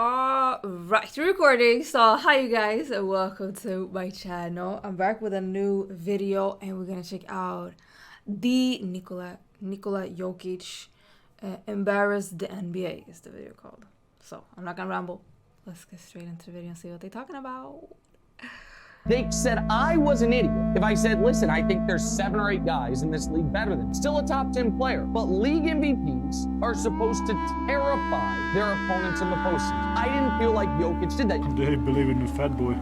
Alright, recording. So hi you guys and welcome to my channel. I'm back with a new video and we're gonna check out the Nikola Jokic embarrassed the NBA is the video called. So I'm not gonna ramble. Let's get straight into the video and see what they're talking about. They said I was an idiot if I said, listen, I think there's 7 or 8 guys in this league better than me. Still a top 10 player, but league MVPs are supposed to terrify their opponents in the postseason. I didn't feel like Jokic did that. They believe in the fat boy.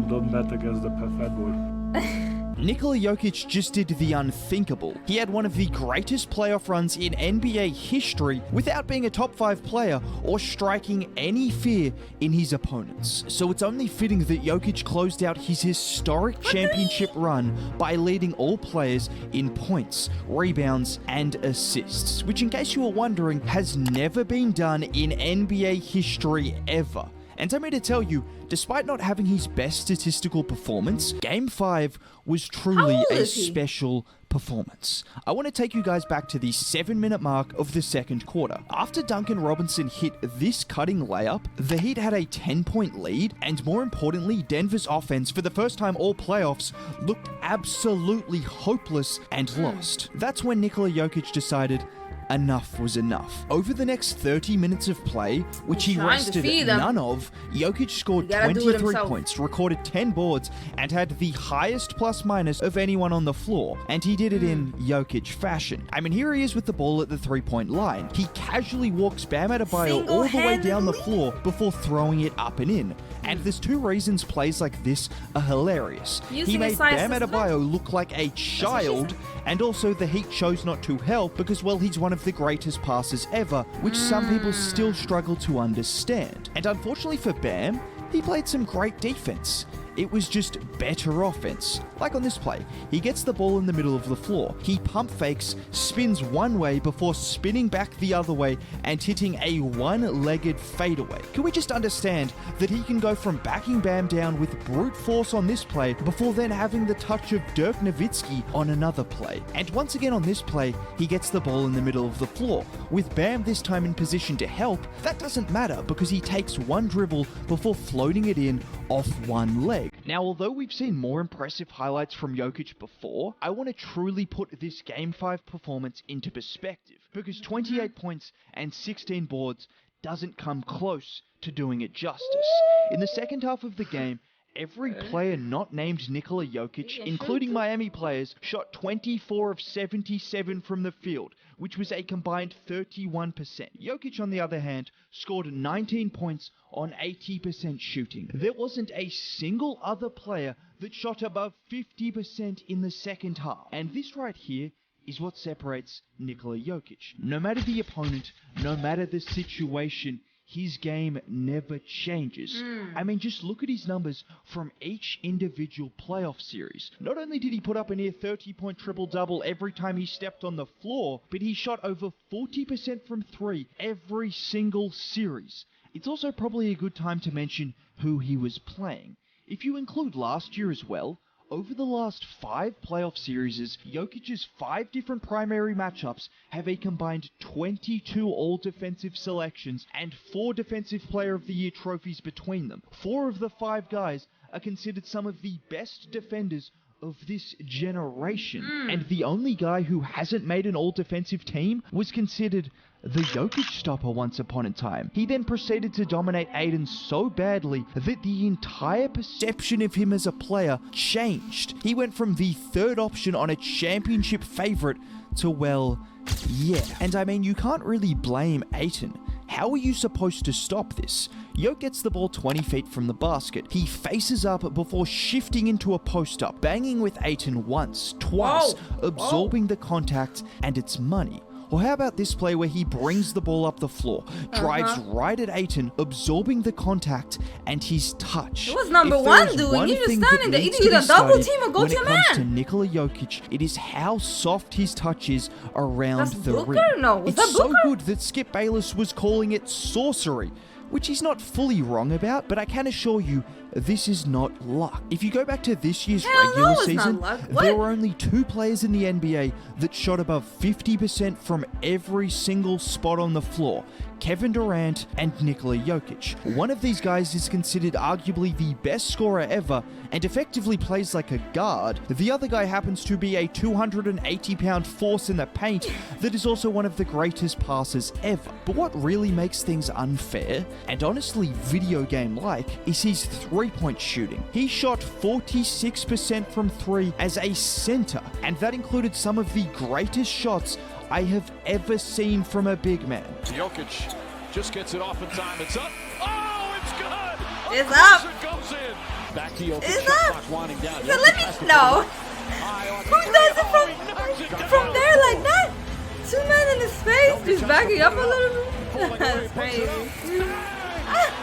Don't bet against the fat boy. Nikola Jokic just did the unthinkable. He had one of the greatest playoff runs in NBA history without being a top 5 player or striking any fear in his opponents. So it's only fitting that Jokic closed out his historic championship run by leading all players in points, rebounds, and assists, which in case you were wondering, has never been done in NBA history ever. And I'm here to tell you, despite not having his best statistical performance, Game 5 was truly a special performance. I want to take you guys back to the 7-minute mark of the second quarter. After Duncan Robinson hit this cutting layup, the Heat had a 10-point lead, and more importantly, Denver's offense, for the first time all playoffs, looked absolutely hopeless and lost. That's when Nikola Jokic decided enough was enough. Over the next 30 minutes of play, which he rested none of, Jokic scored 23 points, recorded 10 boards, and had the highest plus-minus of anyone on the floor. And he did it in Jokic fashion. I mean, here he is with the ball at the three-point line. He casually walks Bam Adebayo all the way down the floor before throwing it up and in. And there's 2 reasons plays like this are hilarious. He made Bam Adebayo look like a child, and also the Heat chose not to help because, well, he's one of the greatest passers ever, which some people still struggle to understand. And unfortunately for Bam, he played some great defense. It was just better offense. Like on this play, he gets the ball in the middle of the floor. He pump fakes, spins one way before spinning back the other way and hitting a one-legged fadeaway. Can we just understand that he can go from backing Bam down with brute force on this play before then having the touch of Dirk Nowitzki on another play? And once again on this play, he gets the ball in the middle of the floor. With Bam this time in position to help, that doesn't matter because he takes one dribble before floating it in off one leg. Now, although we've seen more impressive highlights from Jokic before, I want to truly put this Game 5 performance into perspective, because 28 points and 16 boards doesn't come close to doing it justice. In the second half of the game, every player not named Nikola Jokic, including Miami players, shot 24 of 77 from the field, which was a combined 31%. Jokic, on the other hand, scored 19 points on 80% shooting. There wasn't a single other player that shot above 50% in the second half. And this right here is what separates Nikola Jokic. No matter the opponent, no matter the situation, his game never changes. I mean, just look at his numbers from each individual playoff series. Not only did he put up a near 30-point triple-double every time he stepped on the floor, but he shot over 40% from 3 every single series. It's also probably a good time to mention who he was playing. If you include last year as well, over the last 5 playoff series, Jokic's 5 different primary matchups have a combined 22 all-defensive selections and 4 Defensive Player of the Year trophies between them. 4 of the 5 guys are considered some of the best defenders of this generation. And the only guy who hasn't made an all-defensive team was considered the Jokic stopper once upon a time. He then proceeded to dominate Aiden so badly that the entire perception of him as a player changed. He went from the 3rd option on a championship favorite to, well, yeah. And I mean, you can't really blame Ayton. How are you supposed to stop this? Jokic gets the ball 20 feet from the basket. He faces up before shifting into a post-up, banging with Ayton once, twice, absorbing the contact, and it's money. Or how about this play where he brings the ball up the floor, drives right at Ayton, absorbing the contact and his touch. It was number 1, dude. You just standing there. You need a double team or go to your man. When it comes to Nikola Jokic, it is how soft his touch is around the rim. No, it's so good that Skip Bayless was calling it sorcery, which he's not fully wrong about, but I can assure you, this is not luck. If you go back to this year's regular season, there were only 2 players in the NBA that shot above 50% from every single spot on the floor. Kevin Durant and Nikola Jokic. One of these guys is considered arguably the best scorer ever and effectively plays like a guard. The other guy happens to be a 280-pound force in the paint that is also one of the greatest passers ever. But what really makes things unfair, and honestly video game-like, is his three-point shooting. He shot 46% from three as a center, and that included some of the greatest shots I have ever seen from a big man. Jokic just gets it off in time. It's up. Oh, it's good. It's up. It goes in. Back to Jokic. It's Shot up. clock winding down. So let me know. Who does it from there like that? Two men in his face, just backing up a little bit. That's crazy.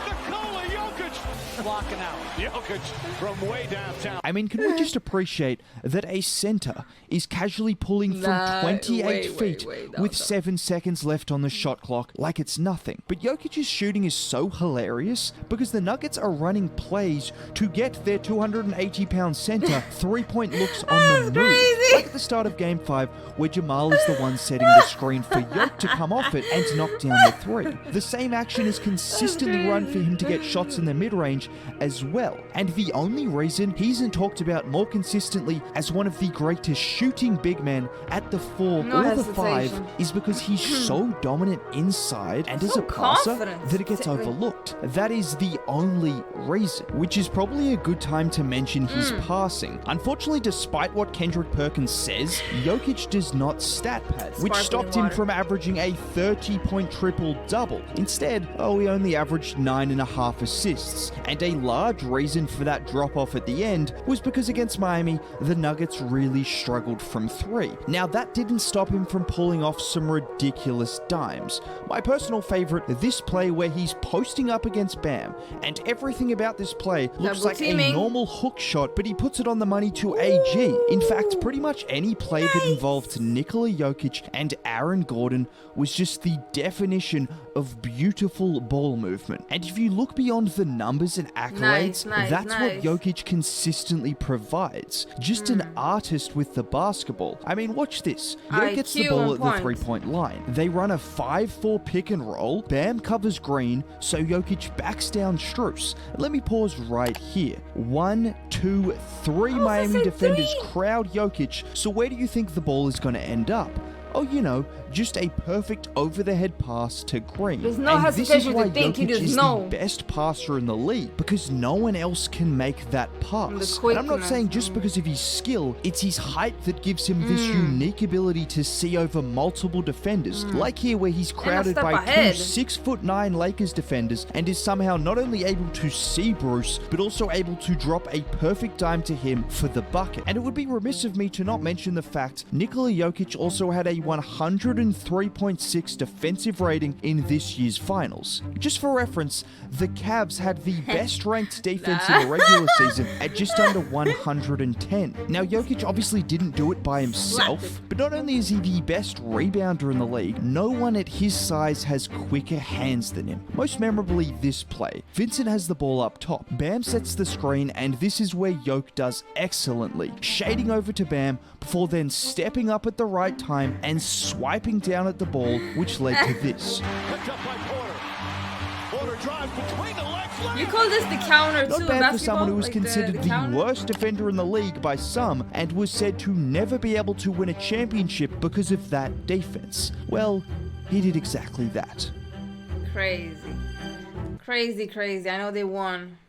Nikola Jokic blocking out. Jokic from way downtown. I mean, can we just appreciate that a center is casually pulling from 28 feet with 7 seconds left on the shot clock like it's nothing? But Jokic's shooting is so hilarious because the Nuggets are running plays to get their 280-pound center three-point looks on the move. Like at the start of Game 5, where Jamal is the one setting the screen for Jokic to come off it and knock down the three. The same action is consistently run for him to get shots in the mid-range as well. And the only reason he isn't talked about more consistently as one of the greatest shooting big men at the 4 or the 5 is because he's so dominant inside and as a passer that it gets overlooked. That is the only reason, which is probably a good time to mention his passing. Unfortunately, despite what Kendrick Perkins says, Jokic does not stat pad, which stopped him from averaging a 30-point triple-double. Instead, he only averaged 9.5 assists, and a large reason for that drop-off at the end was because against Miami, the Nuggets really struggled from three. Now, that didn't stop him from pulling off some ridiculous dimes. My personal favorite, this play where he's posting up against Bam, and everything about this play looks like a normal hook shot, but he puts it on the money to AG. In fact, pretty much any play that involved Nikola Jokic and Aaron Gordon was just the definition of beautiful ball movement. And if you look beyond the numbers and accolades, that's what Jokic consistently provides. Just an artist with the basketball. I mean, watch this. Jokic gets the ball at the three-point line. They run a 5-4 pick and roll. Bam covers Green, so Jokic backs down Strus. Let me pause right here. 1, 2, 3 Miami defenders crowd Jokic, so where do you think the ball is going to end up? Oh, you know, just a perfect over-the-head pass to Green. There's no hesitation to think he does the best passer in the league because no one else can make that pass. And I'm not saying just because of his skill, it's his height that gives him this unique ability to see over multiple defenders. Like here where he's crowded by two 6'9" Lakers defenders and is somehow not only able to see Bruce, but also able to drop a perfect dime to him for the bucket. And it would be remiss of me to not mention the fact Nikola Jokic also had a 103.6 defensive rating in this year's finals. Just for reference, the Cavs had the best ranked defense in the regular season at just under 110. Now, Jokic obviously didn't do it by himself, but not only is he the best rebounder in the league, no one at his size has quicker hands than him. Most memorably this play. Vincent has the ball up top. Bam sets the screen, and this is where Jokic does excellently, shading over to Bam before then stepping up at the right time and swiping down at the ball, which led to this. You call this the counter too? Not bad for someone who was considered the worst defender in the league by some and was said to never be able to win a championship because of that defense. Well, he did exactly that. Crazy. I know they won.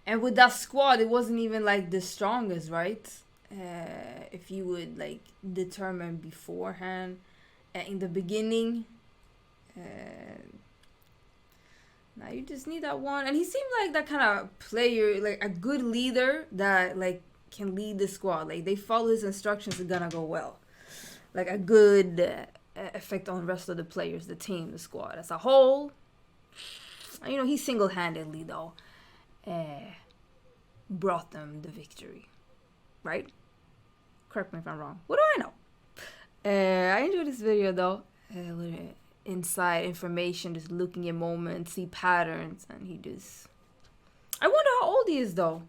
And with that squad, it wasn't even like the strongest, right? If you would like determine beforehand in the beginning, now you just need that one. And he seemed like that kind of player, like a good leader that like can lead the squad. Like they follow his instructions, it's gonna go well. Like a good effect on the rest of the players, the team, the squad as a whole. You know, he single-handedly though brought them the victory. Right? Correct me if I'm wrong. What do I know? I enjoyed this video though. A little inside information, just looking at moments, see patterns, and he just... I wonder how old he is though.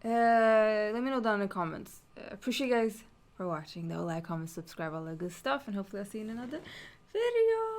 Let me know down in the comments. Appreciate you guys for watching though. Like, comment, subscribe, all that good stuff, and hopefully I'll see you in another video.